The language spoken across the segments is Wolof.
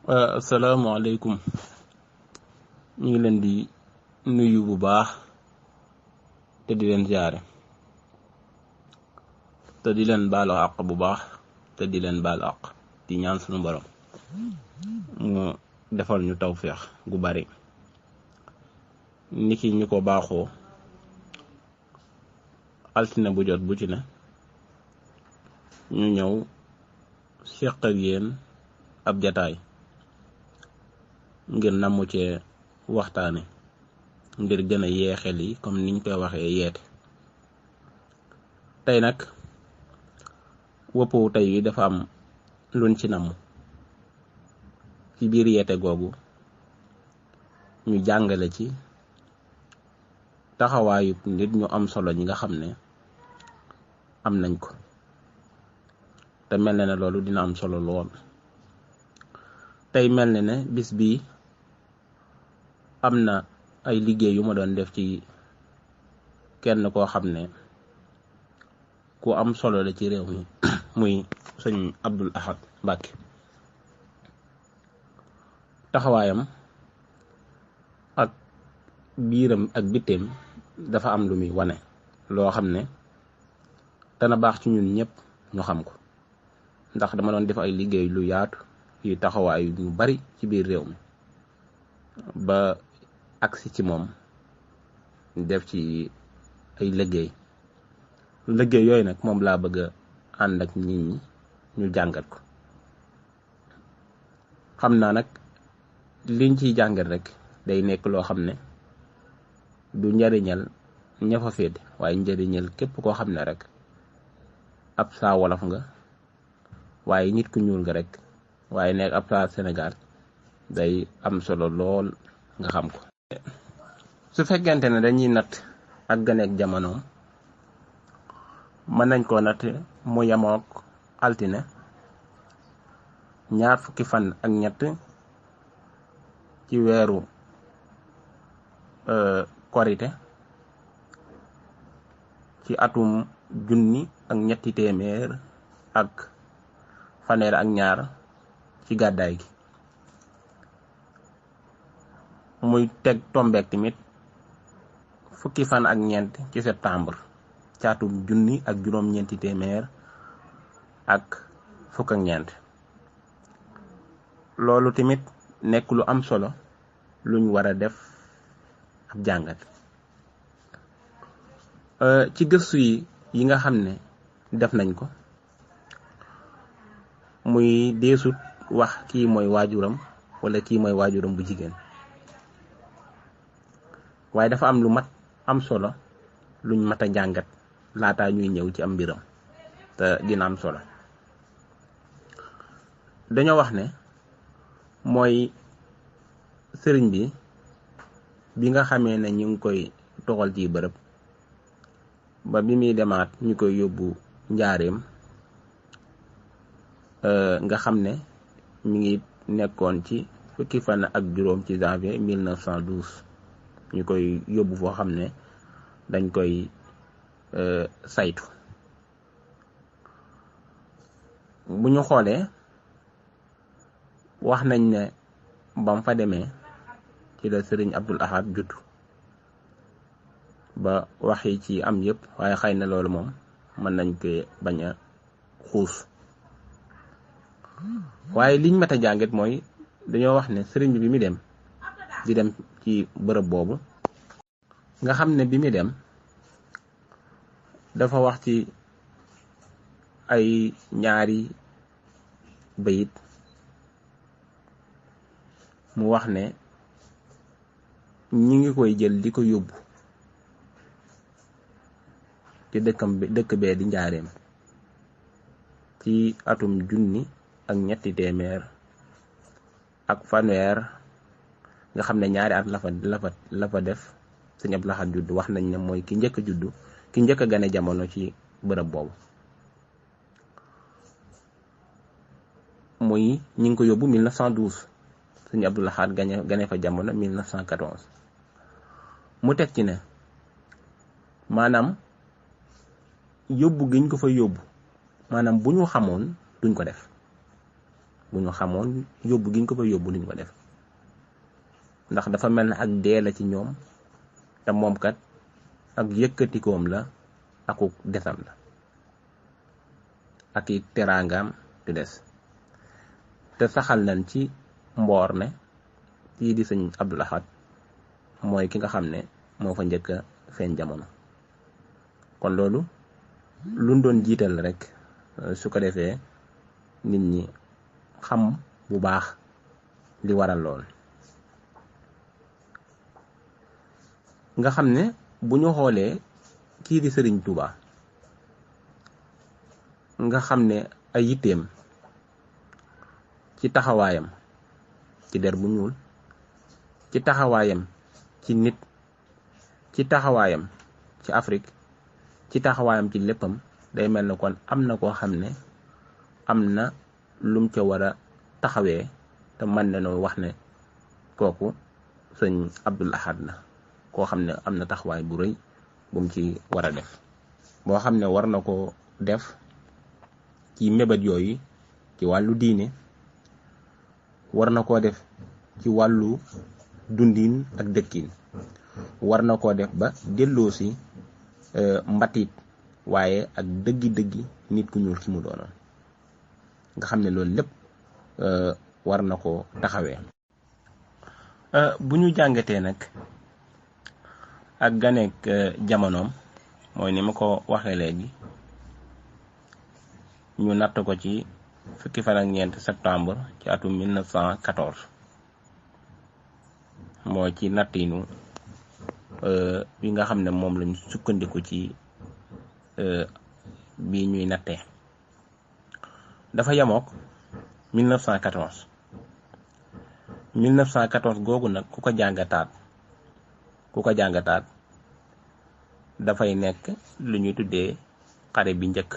asalaamaaleykum ñu ngi leen di nuyu bu baax te di leen jaare te di leen baalu àq bu baax te di leen baalu àq di ñaan sunu borom mu defal ñu tawféex gu bari niki ñu ko baaxoo altine bu jot bu ci ne ñu ñëw seq ak yéen ab jataay ngir namu cee waxtaane ngir gën a yee xel yi comme niñ koy waxee yeete tey nag wëppu tey yi dafa am luñ ci namm ci biir yeete googu ñu jàngale ci taxawaayu nit ñu am solo ñi nga xam ne am nañ ko te mel na ne loolu dina am solo lool tey mel na ne bis bii am na ay liggéey yu ma doon def ci kenn koo xam ne ku am solo la ci réew mi muy sëñ Abdul Ahad Mbàkke taxawaayam ak biiram ak bitteem dafa am lu muy wane loo xam ne dana baax ci ñun ñëpp ñu xam ko ndax dama doon def ay liggéey lu yaatu yu taxawaay ñu bari ci biir réew mi ba agsi ci moom def ci ay liggéey yooyu nag moom laa bëgg a ànd ak nit ñi ñu jàngat ko xam naa nag liñ ciy jàngat rek day nekk loo xam ne du njariñal ña fa féete waaye njariñal képp koo xam ne rek ab saa wolof nga waaye nit ku ñuul nga rek waaye nekk ab saa Sénégal day am solo lool nga xam ko. su fekkente ne dañuy natt ak ganeek jamonoom mën nañ koo natt mu yemook altine 20 fan ak ñett ci weeru korite ci atum 1700 ak fanweer ak ñaar ci gàddaay gi muy teg tombeek tamit 10 fan ak ñeent ci septembre ci atum 1700 ak fukk ak ñeent loolu tamit nekk lu am solo luñ war a def ab jàngat ci gëstu yi nga xam ne def nañ ko muy deesut wax kii mooy waajuram wala kii mooy waajuram bu jigéen waaye dafa am lu mat am solo luñ mat a jàngat laataa ñuy ñëw ci am mbiram te dina am solo dañoo wax ne mooy sëriñ bi nga xamee ne ñu ngi koy toxal ci bërëb ba bi muy demaat ñu koy yóbbu njaareem nga xam ne mi ngi nekkoon ci 10 fan ak juróom ci janvier 1912 ñu koy yóbbu foo xam ne dañ koy saytu bu ñu xoolee wax nañ ne bam fa demee ci la sëriñ Abdul Ahad judd ba wax yi ci am yëpp waaye xëy na loolu moom mën nañ koy bañ a xuus waaye liñ mat a jàngat mooy dañoo wax ne sëriñ bi mu dem di dem ci bërëb boobu nga xam ne bi mu dem dafa wax ci ay ñaari bayit mu wax ne ñi ngi koy jël di ko yóbbu ci dëkk bee di njaareem ci atum 1700 ak fanweer nga xam ne ñaari at la fa def sëñ Abdul Ahad judd wax nañ ne mooy ki njëkk a juddu ki njëkk a gane jamono ci bërëb boobu muy ñi ngi ko yóbbu 1912 sëñ Abdul Ahad gane fa jamono 1914 mu teg ci ne maanaam yóbbu giñ ko fa yóbbu maanaam bu ñu xamoon duñ ko def bu ñu xamoon yóbbu giñ ko fa yóbbu luñ ko def, ndax dafa mel ne ak dee la ci ñoom, te moom kat ak yëkkatikoom la akuk desam la ak i teraangaam di des. te saxal nañ ci mboor ne kii di sëñ Abdul Ahad mooy ki nga xam ne moo fa njëkk a feeñ jamono. kon loolu luñ doon jiital rek su ko defee nit ñi xam bu baax li waral lool. nga xam ne bu ñu xoolee kii di Sëriñ Tuuba nga xam ne ay yitteem ci taxawaayam ci der bu ñuul, ci taxawaayam ci nit, ci taxawaayam ci Afrique, ci taxawaayam ci léppam, day mel ne kon am na koo xam ne am na lum ca war a taxawee, te man nañoo wax ne kooku sëñ Abdul Ahad la, koo xam ne am na taxawaay bu rëy bu mu ci war a def, boo xam ne war na ko def ci mébét yooyu ci wàllu diine, war na koo def ci wàllu dundin ak dëkkin, war na koo def ba delloo si mbatit waaye ak dëggi-dëggi nit ku ñuul ki mu doonoon, nga xam ne loolu lépp war na ko taxawee. bu ñu jàngatee nag ak ganeek jamonoom, mooy ni ma ko waxee léegi, ñu natt ko ci fukki fan ak ñeent septembre ci atum 1914 moo ci nattinu bi nga xam ne moom lañ sukkandiku ci bi ñuy nattee. dafa yemook 1914 googu nag ku ko jàngataat dafay nekk lu ñuy tuddee xare bi njëkk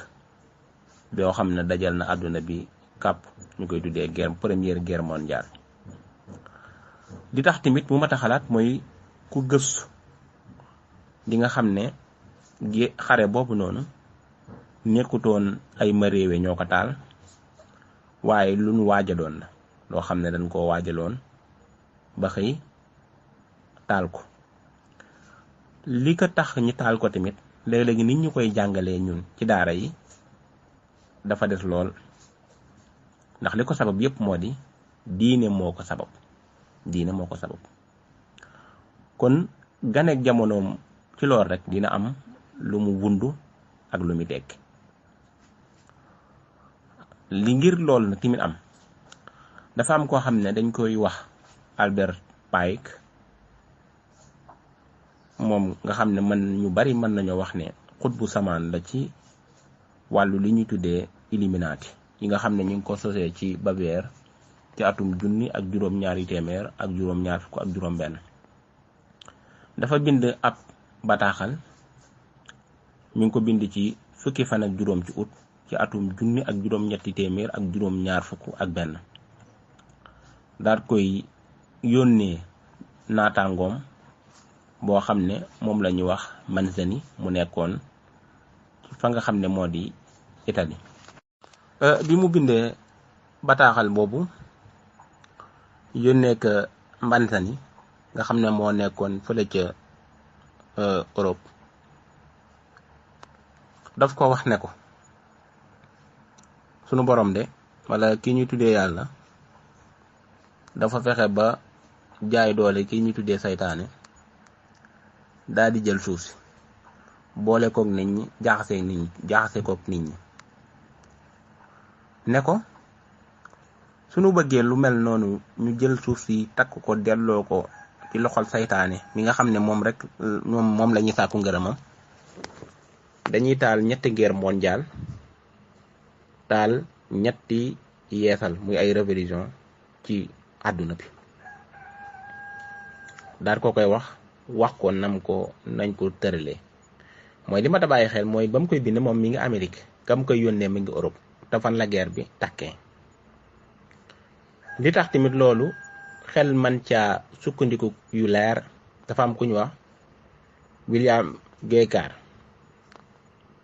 boo xam ne dajal na àdduna bi kàpp, ñu koy tuddee première guerre mondiale. li tax tamit mu mat a xalaat mooy ku gëstu di nga xam ne xare boobu noonu nekkutoon ay maréewe ñoo ko taal, waaye lu nu waajaloon la, loo xam ne dañ koo waajaloon ba xëy taal ko. li ko tax ñi taal ko tamit léeg-léegi nit ñu koy jàngalee ñun ci daara yi dafa des lool, ndax li ko sabab yépp moo di diine moo ko sabab. kon ganeek jamonoom ci lool rek dina am lu mu wundu ak lu mu tekki. li ngir lool na tamit am, dafa am koo xam ne dañ koy wax Albert Pike, moom nga xam ne ñu bari mën nañoo wax ne xutbu samaan la ci wàllu li ñuy tuddee Illuminati yi nga xam ne ñu ngi ko sosee ci Bavière ci atum 1827. dafa bind ab bataaxal, mi ngi ko bind ci fukki fan ak juróom ci août ci atum 1827. daal koy yónnee naataangoom boo xam ne moom la ñuy wax Manzani, mu nekkoon fa nga xam ne moo di Italie. bi mu bindee bataaxal boobu yónnee ko Manzani nga xam ne moo nekkoon fële ca Europe, daf ko wax ne ko sunu borom de wala ki ñuy tuddee yàlla dafa fexe ba jaay doole ki ñuy tuddee saytaane daal di jël suuf si boole kook nit ñi, jaxase kook nit ñi ne ko sunu bëggee lu mel noonu ñu jël suuf si takk ko delloo ko ci loxol saytaane mi nga xam ne moom rek moom la ñuy sàkku ngërëmam, dañuy taal ñetti guerre mondiale, taal ñetti yeesal muy ay révolution ci àdduna bi. daal ko koy wax ko nañ ko tëralee. mooy li ma ta bàyyi xel mooy ba mu koy bind moom mi ngi Amérique, ka mu koy yónnee mi ngi Europe, te fan la guerre bi takkee. li tax tamit loolu xel man caa sukkandiku yu leer, dafa am ku ñu wax William Gaycar,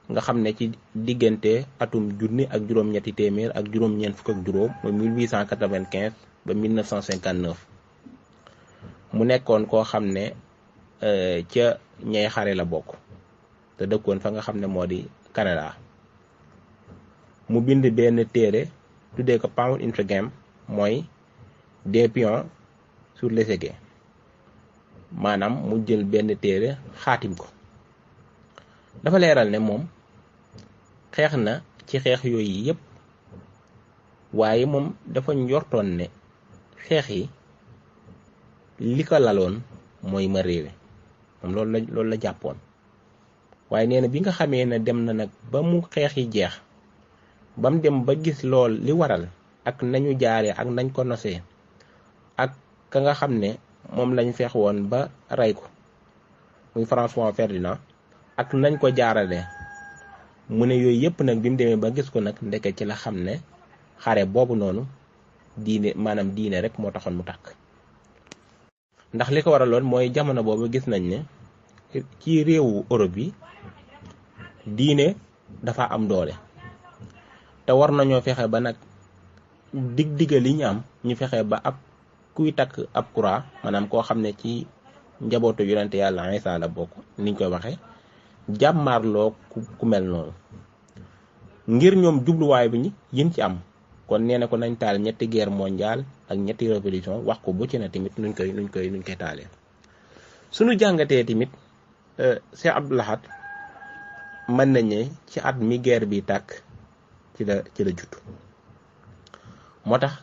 nga xam ne ci diggante atum junni ak juróom-ñetti téeméer ak juróom-ñeent fukk ak juróom mooy 1895 ba 1959 mu nekkoon koo xam ne ca ñay xare la bokk te dëkkoon fa nga xam ne moo di Canada. mu bind benn téere tuddee ko Pawn in the Game mooy des pions sur l'échiquier maanaam mu jël benn téere xaatim ko. dafa leeral ne moom xeex na ci xeex yooyu yépp waaye moom dafa njortoon ne xeex yi li ko laloon mooy ma réewe moom loolu la jàppoon. waaye nee na bi nga xamee ne dem na nag ba mu xeex yi jeex ba mu dem ba gis lool li waral ak nañu jaaree ak nañ ko nosee ak ka nga xam ne moom lañ feex woon ba rey ko muy François Ferdinand ak nañ ko jaarale mu ne yooyu yëpp nag bi mu demee ba gis ko nag ndeke ci la xam ne xare boobu noonu maanaam diine rek moo taxoon mu tàkk. ndax li ko waraloon mooy jamono boobu gis nañ ne ci réewu Europe yi diine dafa am doole te war nañoo fexe ba nag digga li ñu am ñu fexe ba ab kuy takk ab croix maanaam koo xam ne ci njabootu yonente yàlla Iisaa la bokk niñ koy waxee jàmmaarloo ku mel noonu ngir ñoom jubluwaay bi yin ci am. kon nee na ko nañ taal ñetti guerre mondiale ak ñetti révolution wax ko bu ci ne tamit nuñ koy taalee. suñu jàngatee tamit Cheikh Abdou Lahad mën nañ ne ci at mi guerre bi tàkk ci la judd. moo tax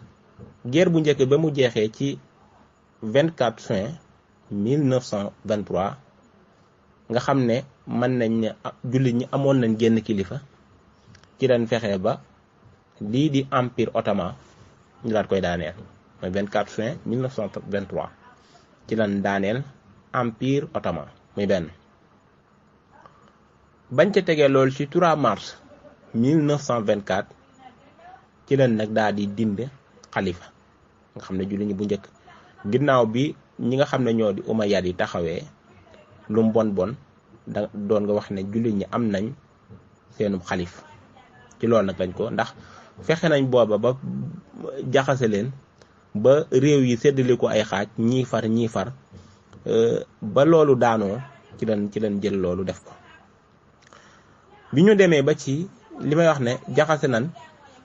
guerre bu njëkk ba mu jeexee ci 24 juin 1923 nga xam ne mën nañ ne jullit ñi amoon nañ génn kilifa ci lañ fexe ba lii di empire ottoman ñu daat koy daaneel mooy 24 juin 1923 ci lañ daaneel empire ottoman muy benn. bañ ca tegee loolu ci 3 mars 1924 ci lañ nag daal di dinde xalifa nga xam ne jullit ñi bu njëkk ginnaaw bi ñi nga xam ne ñoo di umayyad yi taxawee lu mu bon da doon nga wax ne jullit ñi am nañ seenum xalif ci loolu nag lañ ko ndax fexe nañ booba ba jaxase leen ba réew yi séddale ko ay xaaj ñii far ba loolu daanoo ci lañ jël loolu def ko. bi ñu demee ba ci li may wax ne jaxase nañ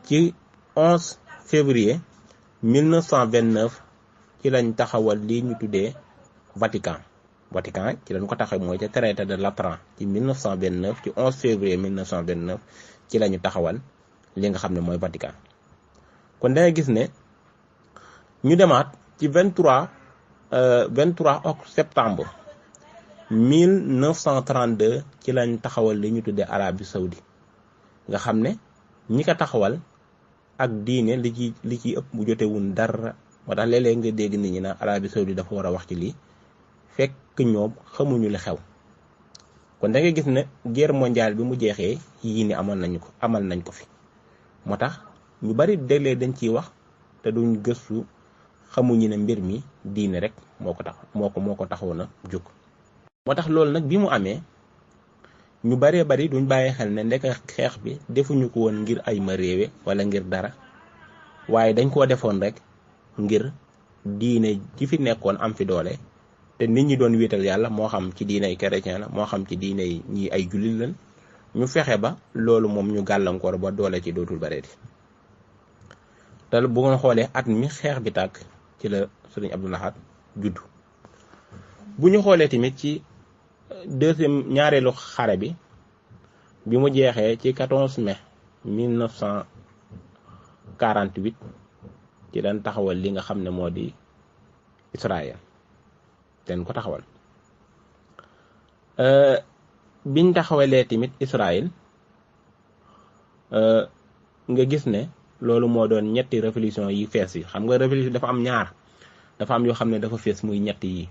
ci 11 février 1929 ci lañ taxawal lii ñu tuddee Vatican ci lañ ko taxaw mooy ca traité de Latran ci 1929 ci 11 février 1929 ci lañu taxawal li nga xam ne mooy Vatican. kon dangay gis ne ñu demaat ci 23 septembre 1932 ci lañ taxawal li ñu tuddee Arabie Saoudi nga xam ne ñi ko taxawal ak diine li ci ëpp bu jotewun dara. moo tax léeg-léeg nga dégg nit ñi naan Arabie Saoudi dafa war a wax ci lii fekk ñoom xamuñu li xew. kon da ngay gis ne guerre mondiale bi mu jeexee yii ni amal nañ ko fi. moo tax ñu bari déglee dañ ciy wax te duñ gëstu xamuñu ne mbir mi diine rek moo ko taxoon a jóg. moo tax loolu nag bi mu amee ñu baree bari duñ bàyyi xel ne ndek xeex bi defuñu ko woon ngir ay ma réewe wala ngir dara waaye dañ koo defoon rek ngir diine ji fi nekkoon am fi doole te nit ñi doon wéetal yàlla moo xam ci diiney chrétien la moo xam ci diiney ñi ay jullit lañ ñu fexe ba loolu moom ñu gàllankoor ba doole ci dootul bareeti. te bu ngeen xoolee at mi xeex bi tàkk ci la Sëriñ Abdou Lahad juddu. bu ñu xoolee tamit ci ñaareelu xare bi mu jeexee ci 14 mai 1948 ci lañ taxawal li nga xam ne moo di Israël ten ko taxawal. biñ taxawalee tamit Israël nga gis ne loolu moo doon ñetti révolution yi fees yi. xam nga révolution dafa am ñaar, dafa am yoo xam ne dafa fees muy ñett yi.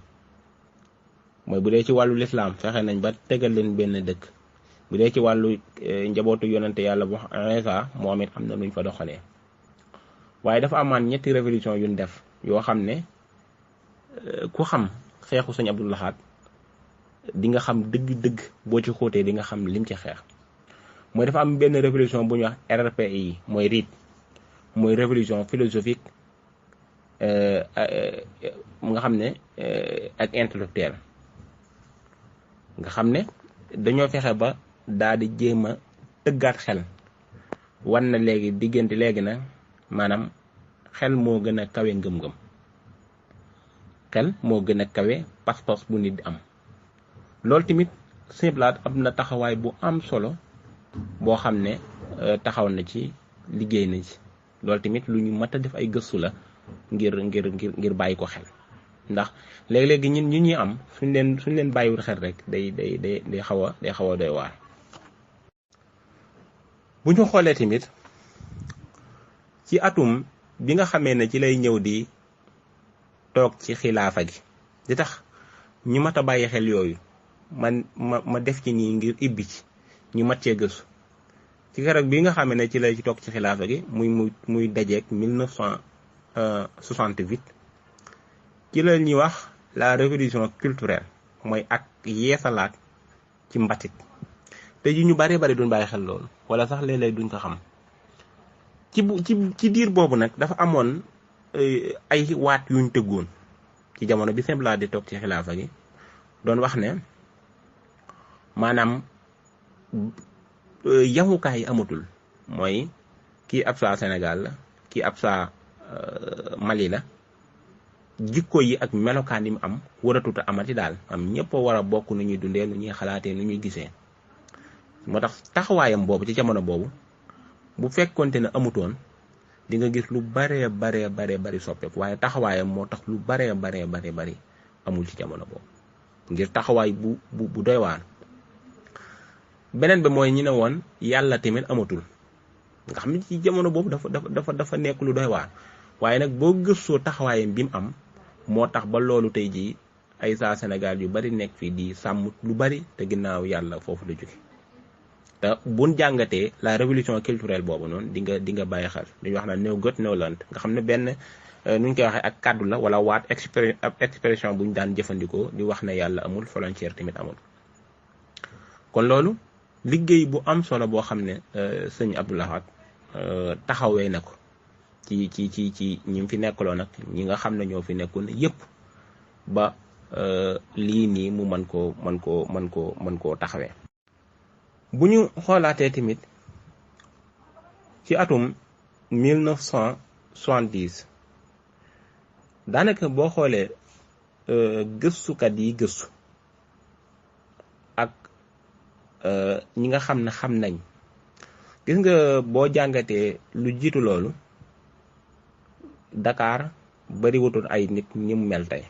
mooy bu dee ci wàllu lislaam fexe nañ ba tegal leen benn dëkk. bu dee ci wàllu njabootu yonante yàlla bu Iisaa moom it am na nuñ fa doxalee. waaye dafa amaan ñetti révolution yuñ def yoo xam ne ku xam xeexu Sëñ Abdou Lahad di nga xam dëgg-dëgg boo ci xóotee di nga xam lim ci xeex. mooy dafa am benn révolution bu ñuy wax RPI mooy RIT mooy révolution philosophique nga xam ne ak intellectuel nga xam ne dañoo fexe ba daal di jéem a tëggaat xel wan na léegi diggante léegi nag maanaam xel moo gën a kawe ngëm-ngëm xel moo gën a kawe pas-pas bu nit di am loolu tamit Sëñ Abdou Lahad am na taxawaay bu am solo boo xam ne taxaw na ci liggéey na ci loolu tamit lu ñu mat a def ay gëstu la ngir bàyyi ko xel ndax léeg-léegi ñun ñi ñuy am suñ leen bàyyiwul xel rek day xaw a doy waar. bu ñu xoolee tamit ci atum bi nga xamee ne ci lay ñëw di toog ci xilaafa gi di tax ñu mat a bàyyi xel yooyu ma def ci nii ngir ibbi ci ñu mat cee gëstu ci keroog bi nga xamee ne ci lay ci toog ci xilaafa gi muy dajeeg 1968 ci la ñuy wax la révolution culturelle mooy ak yeesalaat ci mbatit te ji ñu bari duñ bàyyi xel loolu wala sax léeg-léeg duñ ko xam ci diir boobu nag dafa amoon ay waat yuñ tëggoon ci jamono bi Sëñ Abdou Lahad di toog ci xilaafa gi doon wax ne maanaam yamukaay yi amatul mooy kii ab saa Sénégal la kii ab saa Mali la jikko yi ak melokaan yi mu am waratuta amati daal am ñëpp war a bokk nu ñuy dundee nu ñuy xalaatee nu ñuy gisee moo tax taxawaayam boobu ci jamono boobu bu fekkonte ne amutoon di nga gis lu baree bari soppeeku waaye taxawaayam moo tax lu baree bari amul ci jamono boobu ngir taxawaay bu doy waar. beneen bi mooy ñi ne woon yàlla tamit amatul nga xam ne ci jamono boobu dafa nekk lu doy waar waaye nag boo gëstoo taxawaayam bi mu am moo tax ba loolu tey jii ay saa Sénégal yu bari nekk fii di sàmm lu bari te ginnaaw yàlla foofu la jóge te buñ jàngatee la révolution culturelle boobu noonu di nga bàyyi xel dañuy wax na no God no land nga xam ne benn nuñ koy waxee ak kàddu la wala waat expression buñ daan jëfandikoo di wax ne yàlla amul frontière tamit amul. kon loolu liggéey bu am solo boo xam ne sëñ Abdou Lahad taxawee na ko ci ñi fi nekkaloo nag ñi nga xam ne ñoo fi nekkoon yépp ba lii nii mu mën koo taxawee. bu ñu xoolaatee tamit ci atum 1970 daanaka boo xoolee gëstukat yi gëstu ak ñi nga xam ne xam nañ gis nga boo jàngatee lu jiitu loolu Dakar bari wutul ay nit ñi mu mel tey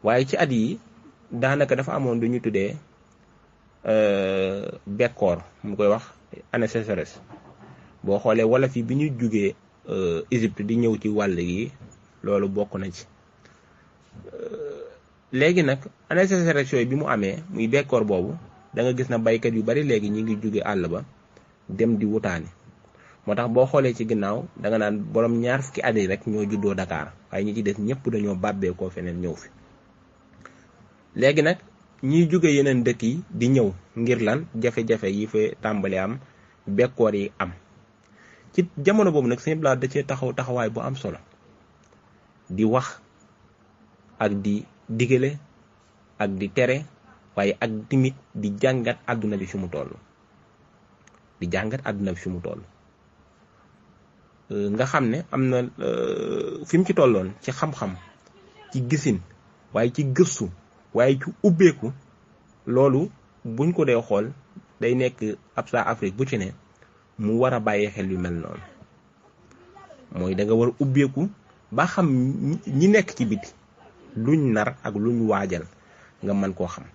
waaye ci at yi daanaka dafa amoon lu ñu tuddee bekkoor mu koy wax année sécheresse boo xoolee wala fi bi ñu jugee Égypte di ñëw ci wàll gi loolu bokk na ci léegi nag année sécheresse yooyu bi mu amee muy bekkoor boobu da nga gis na baykat yu bari léegi ñi ngi jóge àll ba dem di wutaani moo tax boo xoolee ci ginnaaw da nga naan borom ñaar fukki at yi rek ñoo juddoo Dakar waaye ñi ci des ñëpp dañoo bàbbeekoo feneen ñëw fi léegi nag ñiy jóge yeneen dëkk yi di ñëw ngir lan jafe-jafe yi fa tàmbali am bekkoor yi am ci jamono boobu nag Sëñ Abdou Lahad da cee taxawaay bu am solo di wax ak di digale ak di tere waaye ak timit di jàngat àdduna bi fi mu toll nga xam ne am na fi mu ci tolloon ci xam-xam ci gisin waaye ci gëstu waaye ci ubbeeku loolu buñ ko dee xool day nekk ab saa Afrique bu ci ne mu war a bàyyi xel yu mel noonu mooy da nga war a ubbeeku ba xam ñi nekk ci biti luñ nar ak luñ waajal nga mën koo xam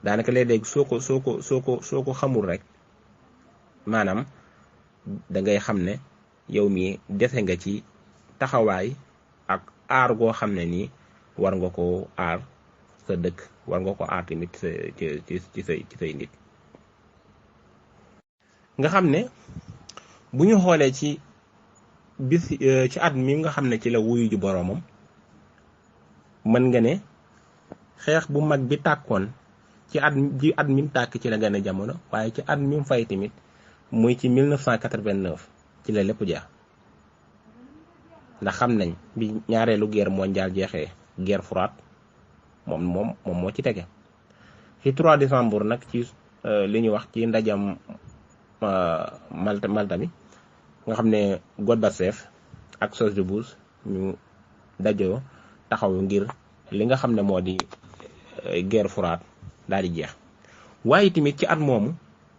daanaka léeg-léeg soo ko xamul rek maanaam da ngay xam ne yow mi dese nga ci taxawaay ak aar goo xam ne nii war nga ko aar sa dëkk war nga ko aar tamit ci say nit. nga xam ne bu ñu xoolee ci bis ci at mi nga xam ne ci la wuyu ji boroomam mën nga ne xeex bu mag bi tàkkoon ci at mi mu tàkk ci la gën a jamono waaye ci at mi mu fay tamit muy ci 1989 ci la lépp jeex ndax xam nañ bi ñaareelu guerre mondiale jeexee guerre froide moom moo ci tege ci 3 décembre nag ci li ñuy wax ci ndajam Malta bi nga xam ne Gorbatchev ak George Bush ñu dajoo taxaw ngir li nga xam ne moo di guerre froide daal di jeex waaye tamit ci at moomu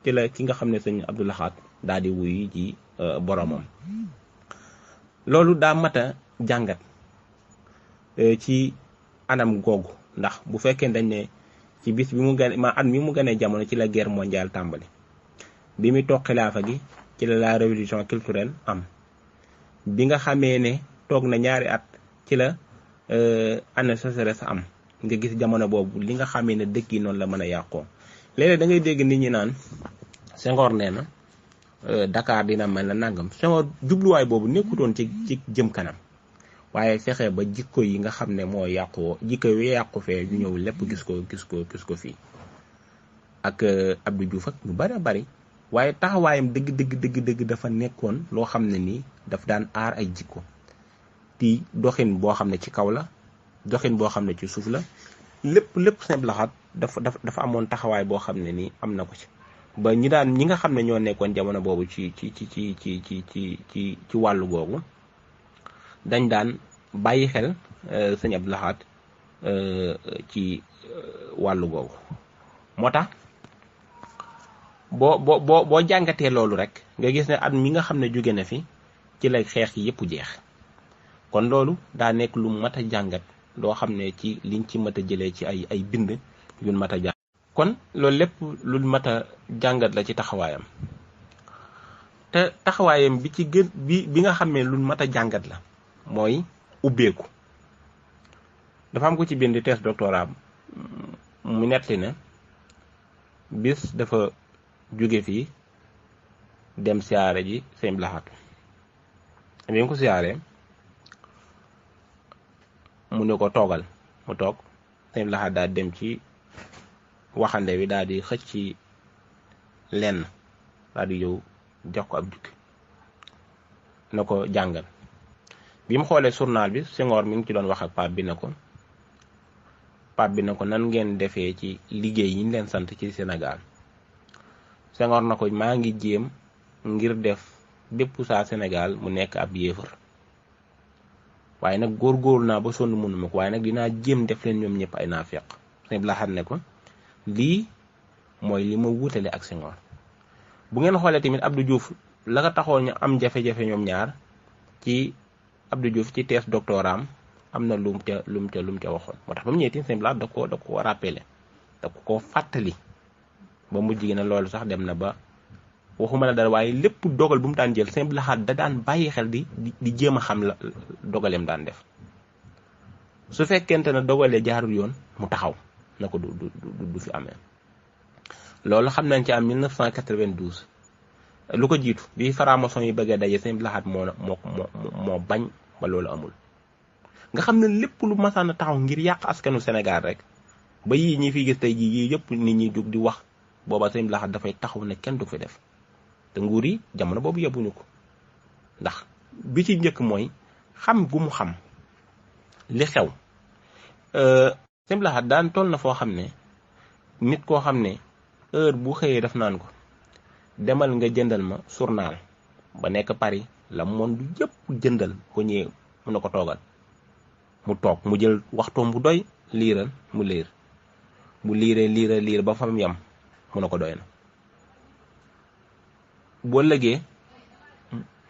ci la ki nga xam ne sëñ Abdou Lahad daal di wuyu ci boromam loolu daa mat a jàngat ci anam googu ndax bu fekkee dañ ne ci bis bi mu gën at mi mu gënee jamono ci la guerre mondiale tàmbali bi mu toog xilaafa gi ci la révolution culturelle am bi nga xamee ne toog na ñaari at ci la année sécheresse am nga gis jamono boobu li nga xamee ne dëkk yi noonu la mën a yàqoo léeg-léeg da ngay dégg nit ñi naan Senghor nee na Dakar dina mel na nangam Senghor jubluwaay boobu nekkutoon ci jëm kanam waaye fexe ba jikko yi nga xam ne moo yàqoo jikko yi yàqu fee ñu ñëw lépp gis ko fii ak Abdou Diouf ak ñu bari waaye taxawaayam dëgg dafa nekkoon loo xam ne nii daf daan aar ay jikko ti doxin boo xam ne ci kaw la doxin boo xam ne ci suuf la lépp Sëñ Abdou Lahad dafa amoon taxawaay boo xam ne nii am na ko ci ba ñi nga xam ne ñoo nekkoon jamono boobu ci wàllu googu dañ daan bàyyi xel Sëñ Abdou Lahad ci wàllu googu moo tax boo jàngatee loolu rek nga gis ne at mi nga xam ne jóge na fi ci la xeex yépp jeex kon loolu daa nekk lu mat a jàngat loo xam ne ci liñ ci mat a jëlee ci ay bind yu mat a jàng kon loolu lépp lu mat a jàngat la ci taxawaayam te taxawaayam bi ci gën bi nga xam ne lu mat a jàngat la mooy ubbeeku dafa am ko ci bind thèse doctorat mu nettali ne bis dafa jóge fii dem siyaare ji Sëñ Abdou Lahad bi nga ko siyaaree mu ne ko toogal mu toog Sëñ Abdou Lahad daal dem ci waxande wi daal di xëcc ci lenn daal di yow jox ko ab jukki na ko jàngal bi mu xoolee journal bi Senghor mi ngi ci doon wax ak Pape bi na ko nan ngeen defee ci liggéey yi ñu leen sant ci Sénégal Senghor na ko maa ngi jéem ngir def bépp saa Sénégal mu nekk ab yéefar waaye nag góorgóorlu naa ba sonn mënuma ko waaye nag dinaa jéem def leen ñoom ñëpp ay naafeq Sëñ Abdou Lahad ne ko lii mooy li ma wutale ak Senghor bu ngeen xoolee tamit Abdou Diouf la ko taxoon ñu am jafe-jafe ñoom ñaar ci Abdou Diouf ci thèse doctorat am na lu mu ca waxoon moo tax ba mu ñëwee Sëñ Abdou Lahad da ko rappelé da ko fàttali ba mujj gi na loolu sax dem na ba waxuma la dara waaye lépp dogal bu mu daan jël Sëñ Abdou Lahad da daan bàyyi xel di jéem a xam la dogaleem daan def su fekkente ne dogalee jaarul yoon mu taxaw na ko du fi amee loolu xam nañ ci am 1992 lu ko jiitu bi franc-maçon yi bëggee daje Sëñ Abdou Lahad moo bañ ba loolu amul nga xam ne lépp lu masaan a taxaw ngir yàq askanu Sénégal rek ba yii ñi fi gis tey jii yii yëpp nit ñi jóg di wax booba Sëñ Abdou Lahad dafay taxaw ne kenn du fi def te nguur yi jamono boobu yóbbuñu ko ndax bi ci njëkk mooy xam gu mu xam li xew Sëñ Abdou Lahad daan toll na foo xam ne nit koo xam ne heure bu xëyee def naan ko demal nga jëndal ma journal ba nekk Paris la monde yëpp jëndal ko ñëwee mun na ko toogal mu toog mu jël waxtoom bu doy liiral mu liir bu liir ba fam yam mun na ko doy na boo lëgee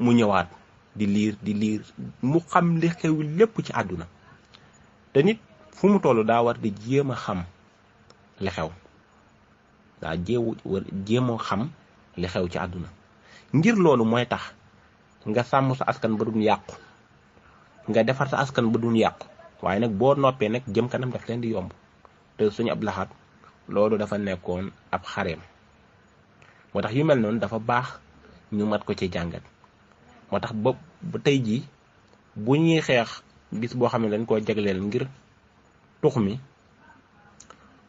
mu ñëwaat di liir mu xam li xew lépp ci àdduna te nit fu mu toll daa war di jéem a xam li xew daa jéem a xam li xew ci àdduna ngir loolu mooy tax nga sàmm sa askan ba duñ yàqu nga defar sa askan ba duñ yàqu waaye nag boo noppee nag jëm kanam daf leen di yomb te Sëñ Abdou Lahad loolu dafa nekkoon ab xareem moo tax yu mel noonu dafa baax ñu mat ko ci jàngat moo tax ba tey jii bu ñuy xeex bis boo xam ne dañ koo jagleel ngir tux mi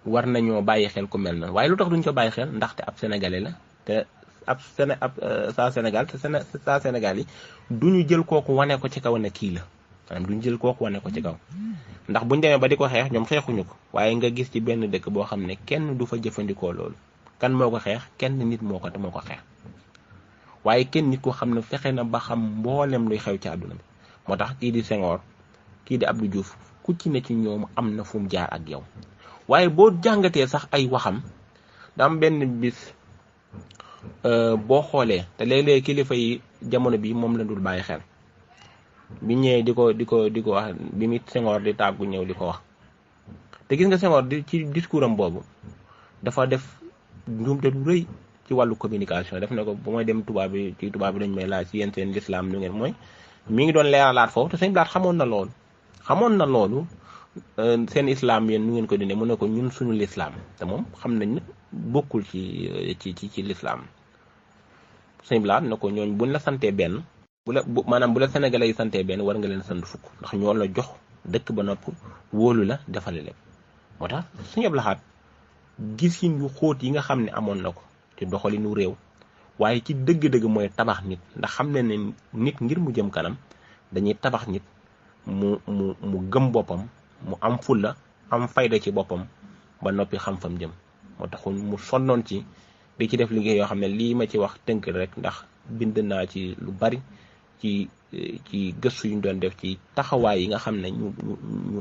war nañoo bàyyi xel ku mel noonu waaye lu tax duñ ko bàyyi xel ndaxte ab sénégalais la te saa Sénégal te saa Sénégal yi duñu jël kooku wane ko ci kaw ne kii la maanaam duñu jël kooku wane ko ci kaw ndax buñ demee ba di ko xeex ñoom xeexuñu ko waaye nga gis ci benn dëkk boo xam ne kenn du fa jëfandikoo loolu kan moo ko xeex kenn nit moo ko xeex waaye kenn nit ko xam ne fexe na ba xam mboolem luy xew ci àdduna bi moo tax kii di Senghor kii di Abdou Diouf ku ci ne ci ñoom am na fu mu jaar ak yow waaye boo jàngatee sax ay waxam da am benn bis boo xoolee te léeg-léeg kilifa yi jamono bi moom la dul bàyyi xel bi ñëwee di ko wax bi mu Senghor di tàggu ñëw di ko wax te gis nga Senghor ci discours am boobu dafa def njuumte lu rëy ci wàllu communication def na ko bu may dem tubaab bi dañ may laaj ci yéen seen lislaam lu ngeen mooy mi ngi doon leeralaat foofu te sëñ Blaat xamoon na loolu seen islam yéen nu ngeen ko dindee mu ne ko ñun suñu lislaam te moom xam nañ ne bokkul ci lislaam sëñ Blaat na ko ñooñ buñ la santee benn maanaam bu la sénégalais yi santee benn war nga leen sant fukk ndax ñoo la jox dëkk ba nopp wóolu la defale leen moo tax sëñ Abdou Lahad gisin yu xóot yi nga xam ne amoon na ko ci doxalinu réew waaye ci dëgg-dëgg mooy tabax nit ndax xam ne ne nit ngir mu jëm kanam dañuy tabax nit mu gëm boppam mu am fulla am fayda ci boppam ba noppi xam fam jëm moo tax mu sonnoon ci di ci def liggéey yoo xam ne lii ma ci wax tënk rek ndax bind naa ci lu bari ci gëstu yu ñu doon def ci taxawaay yi nga xam ne ñu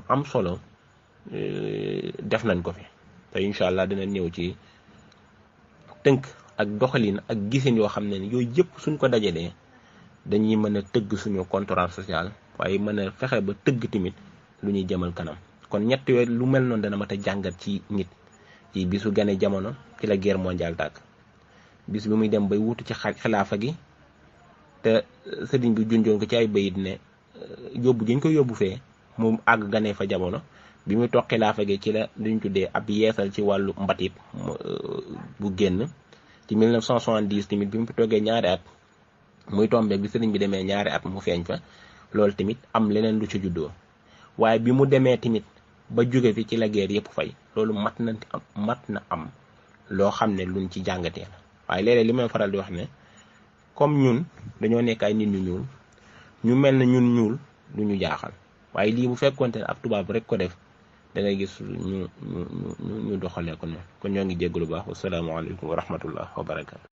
am solo def nañ ko fi te incha allah dina ñëw ci tënk ak doxalin ak gisin yoo xam ne yooyu yëpp suñ ko dajalee dañuy mën a tëgg suñu contrat social waaye mën a fexe ba tëgg tamit lu ñuy jëmal kanam kon ñett yooyu lu mel noonu dana mat a jàngat ci nit ci bisu gane jamono ci la guerre mondiale tàkk bis bi muy dem bay wutu ci xilaafa gi te sëriñ bi junjoon ko ci ay bayit ne yóbbu gi ñu ko yóbbu fee mu àgg ganee fa jamono bi muy toog xilaafa gi ci la luñ tuddee ab yeesal ci wàllu mbatit bu génn ci 1970 tamit bi mu toggee ñaari at muy tombeek bi sëriñ bi demee ñaari at mu feeñ fa loolu tamit am leneen lu ci juddoo waaye bi mu demee tamit ba jóge fi ci la guerre yëpp fay loolu mat na am loo xam ne luñ ci jàngatee la waaye léeg-léeg li may faral di wax ne comme ñun dañoo nekk ay nit ñu ñuul ñu mel ne ñun ñuul du ñu jaaxal waaye lii bu fekkoonte ne ab tubaab rek ko def da ngay gis ñu doxalee ko ne kon ñoo ngi jéggalu baax wasalaamaaleykum wa rahmatullah wa barakaatu